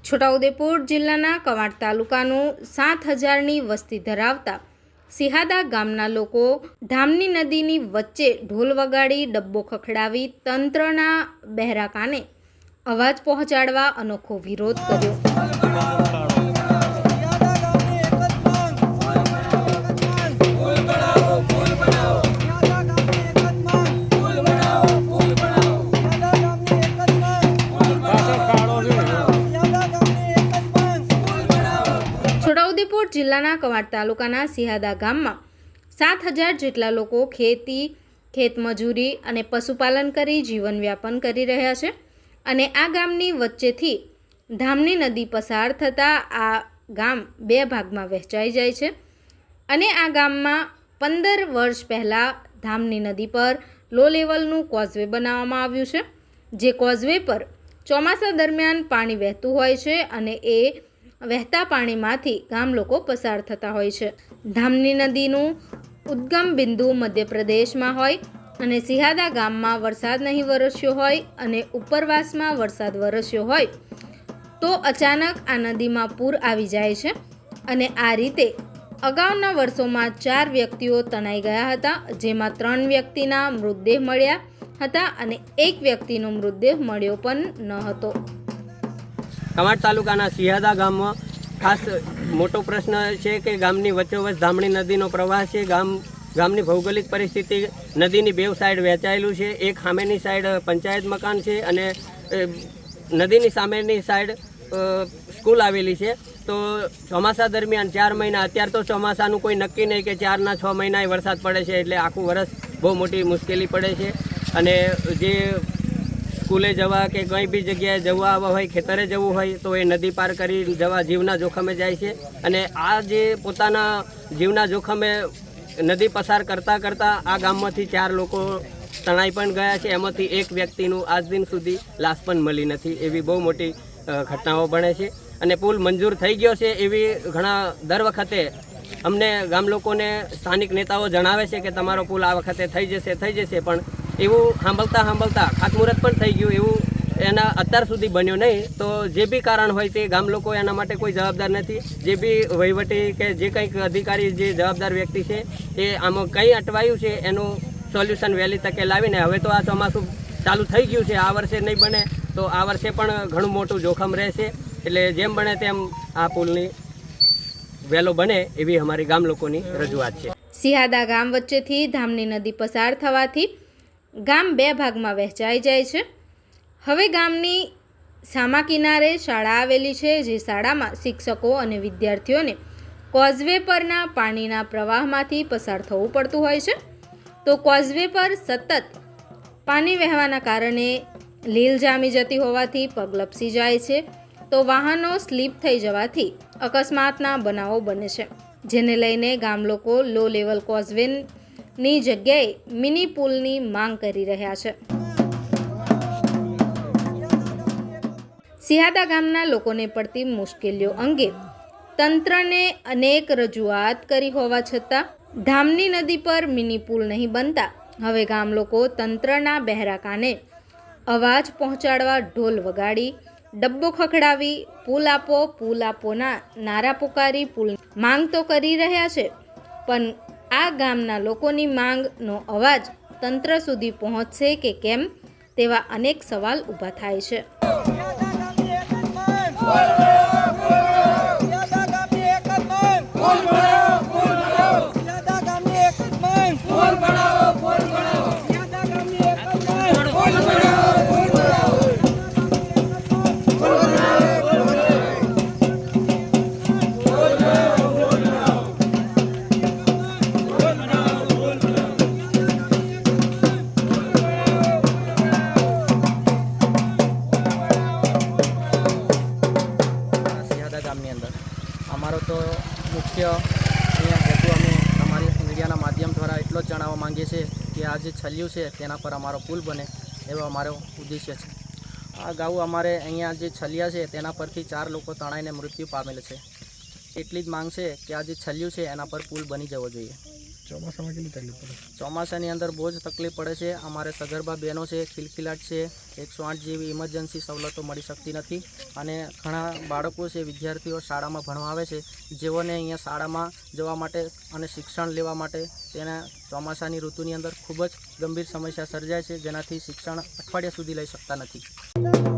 છોટાઉદેપુર જિલ્લાના કવાંટ તાલુકાનું 7000ની વસ્તી ધરાવતા સિહાદા ગામના લોકો ધામની નદીની વચ્ચે ઢોલ વગાડી ડબ્બો ખખડાવી તંત્રના બહેરા કાને અવાજ પહોંચાડવા અનોખો વિરોધ કર્યો। છોટાઉદેપુર જિલ્લાના કવાંટ તાલુકાના સિહાદા ગામમાં 7000 જેટલા લોકો ખેતી, ખેતમજૂરી અને પશુપાલન કરી જીવન વ્યાપન કરી રહ્યા છે અને આ ગામની વચ્ચેથી ધામની નદી પસાર થતાં આ ગામ બે ભાગમાં વહેંચાઈ જાય છે અને આ ગામમાં 15 વર્ષ પહેલાં ધામની નદી પર લો લેવલનું કોઝવે બનાવવામાં આવ્યું છે, જે કોઝવે પર ચોમાસા દરમિયાન પાણી વહેતું હોય છે અને એ વહેતા પાણીમાંથી ગામ લોકો પસાર થતા હોય છે। ધામની નદીનું ઉદ્ગમ બિંદુ મધ્યપ્રદેશમાં હોય અને સિહાદા ગામમાં વરસાદ નહીં વરસ્યો હોય અને ઉપરવાસમાં વરસાદ વરસ્યો હોય તો અચાનક આ નદીમાં પૂર આવી જાય છે અને આ રીતે અગાઉના વર્ષોમાં 4 વ્યક્તિઓ તણાઈ ગયા હતા, જેમાં 3 વ્યક્તિના મૃતદેહ મળ્યા હતા અને 1 વ્યક્તિનો મૃતદેહ મળ્યો પણ ન હતો। કવાંટ તાલુકાના સિહાદા ગામમાં ખાસ મોટો પ્રશ્ન છે કે ગામની વચ્ચોવચ્ચ ધામણી નદીનો પ્રવાહ છે। ગામની ભૌગોલિક પરિસ્થિતિ નદીની બેવ સાઈડ વહેંચાયેલું છે। એક સામેની સાઈડ પંચાયત મકાન છે અને નદીની સામેની સાઈડ સ્કૂલ આવેલી છે। તો ચોમાસા દરમિયાન 4 મહિના, અત્યારે તો ચોમાસાનું કોઈ નક્કી નહીં કે 4 ના 6 મહિનાએ વરસાદ પડે છે, એટલે આખું વરસ બહુ મોટી મુશ્કેલી પડે છે અને જે સ્કૂલે જવા કે કંઈ બી જગ્યાએ જવા આવવા હોય, ખેતરે જવું હોય તો એ નદી પાર કરી જવા જીવના જોખમે જાય છે અને આ જે પોતાના જીવના જોખમે નદી પસાર કરતાં આ ગામમાંથી 4 લોકો તણાઈ પણ ગયા છે। એમાંથી 1 વ્યક્તિનું આજ દિન સુધી લાશ પણ મળી નથી। એવી બહુ મોટી ઘટનાઓ બને છે અને પુલ મંજૂર થઈ ગયો છે એવી ઘણા દર વખતે અમને ગામ લોકોને સ્થાનિક નેતાઓ જણાવે છે કે તમારો પુલ આ વખતે થઈ જશે, પણ એવું સાંભળતા ખાતમુહૂર્ત પણ થઈ ગયું, એવું એના અત્યાર સુધી બન્યો નહીં। તો જે બી કારણ હોય તે ગામ લોકો એના માટે કોઈ જવાબદાર નથી। જે બી વહીવટી કે જે કંઈક અધિકારી, જે જવાબદાર વ્યક્તિ છે એ આમાં કંઈ અટવાયું છે એનું સોલ્યુશન વહેલી તકે લાવીને, હવે તો આ ચોમાસું ચાલુ થઈ ગયું છે, આ વર્ષે નહીં બને તો આ વર્ષે પણ ઘણું મોટું જોખમ રહેશે। એટલે જેમ બને તેમ આ પુલની વહેલો બને એવી અમારી ગામ લોકોની રજૂઆત છે। સિહાદા ગામ વચ્ચેથી ધામની નદી પસાર થવાથી ગામ 2 ભાગમાં વહેંચાઈ જાય છે। હવે ગામની સામા કિનારે શાળા આવેલી છે, જે શાળામાં શિક્ષકો અને વિદ્યાર્થીઓને કોઝવે પરના પાણીના પ્રવાહમાંથી પસાર થવું પડતું હોય છે। તો કોઝવે પર સતત પાણી વહેવાના કારણે લીલ જામી જતી હોવાથી પગ લપસી જાય છે, તો વાહનો સ્લીપ થઈ જવાથી અકસ્માતના બનાવો બને છે, જેને લઈને ગામ લોકો લો લેવલ કોઝવેની જગ્યાએ મિની પુલની માંગ કરી રહ્યા છે। સિહાદા ગામના લોકોને પડતી મુશ્કેલીઓ અંગે તંત્રને અનેક રજૂઆત કરી હોવા છતાં ધામની નદી પર મિની પુલ નહીં બનતા હવે ગામ લોકો તંત્રના બહેરા કાને અવાજ પહોંચાડવા ઢોલ વગાડી, ડબ્બો ખખડાવી, પુલ આપોના નારા પુકારી પુલ માંગ તો કરી રહ્યા છે, પણ આ ગામના લોકોની માંગનો અવાજ તંત્ર સુધી પહોંચશે કે કેમ તેવા અનેક સવાલ ઊભા થાય છે। અમારો તો મુખ્ય અહીંયા હેતુ અમે તમારી મીડિયાના માધ્યમ દ્વારા એટલો જ જણાવવા માંગીએ છીએ કે આ જે છલ્યું છે તેના પર અમારો પુલ બને એવો અમારો ઉદ્દેશ્ય છે। આ ગાઉ અમારે અહીંયા જે છલિયા છે તેના પરથી 4 લોકો તણાઈને મૃત્યુ પામેલ છે। એટલી જ માંગ છે કે આ જે છલ્યું છે એના પર પુલ બની જવો જોઈએ। ચોમાસામાં કેટલી તકલીફ પડે? ચોમાસાની અંદર બહુ જ તકલીફ પડે છે. અમારે સગર્ભા બહેનો છે, ખિલખિલાટ છે, 108 જેવી ઇમરજન્સી સવલતો મળી શકતી નથી અને ઘણા બાળકો છે, વિદ્યાર્થીઓ શાળામાં ભણવા આવે છે, જેઓને અહીંયા શાળામાં જવા માટે અને શિક્ષણ લેવા માટે તેના ચોમાસાની ઋતુની અંદર ખૂબ જ ગંભીર સમસ્યા સર્જાય છે, જેનાથી શિક્ષણ અઠવાડિયા સુધી લઈ શકતા નથી.